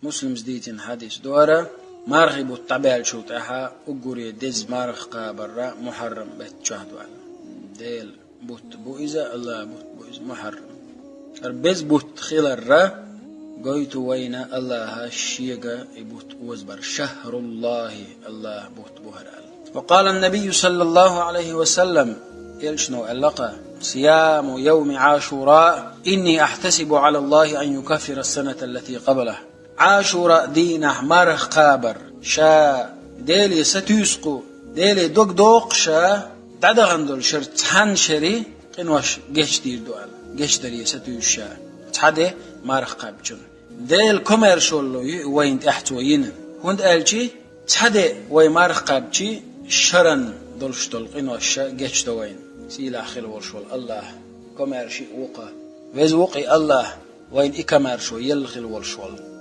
مسلم زديتين حديث دورة مرغب الطبيعة شو تاها أجوري دز مرغ قابر محرم بتشهدوا على ديل بوت بويزة الله بوت بويزة محرم ربز بوت خيل الرا قويت وين الله الشيقة يبوت وزبر شهر الله الله بوت بوهر. وقال النبي صلى الله عليه وسلم يلشنو اللقى صيام يوم عاشوراء إني أحتسب على الله أن يكفر السنة التي قبله. عاشوراء دينه مرخ قابر شا ديلي ستيسقو ديلي دوق دوق شا دعدغندل شرط حنشري قنوش جيش دير دوال جيش دري ستيوش شا تحدي مرخ قابجن ديل كوميرشولو وين تحتوين هند قالشي تحدي وي مرخ قابجي شرن دولش دول قنوش جيش دوين سيلا خيل ورشول الله كوميرشي وقا ويز وقي الله وين إكمرشو يلخل ورشول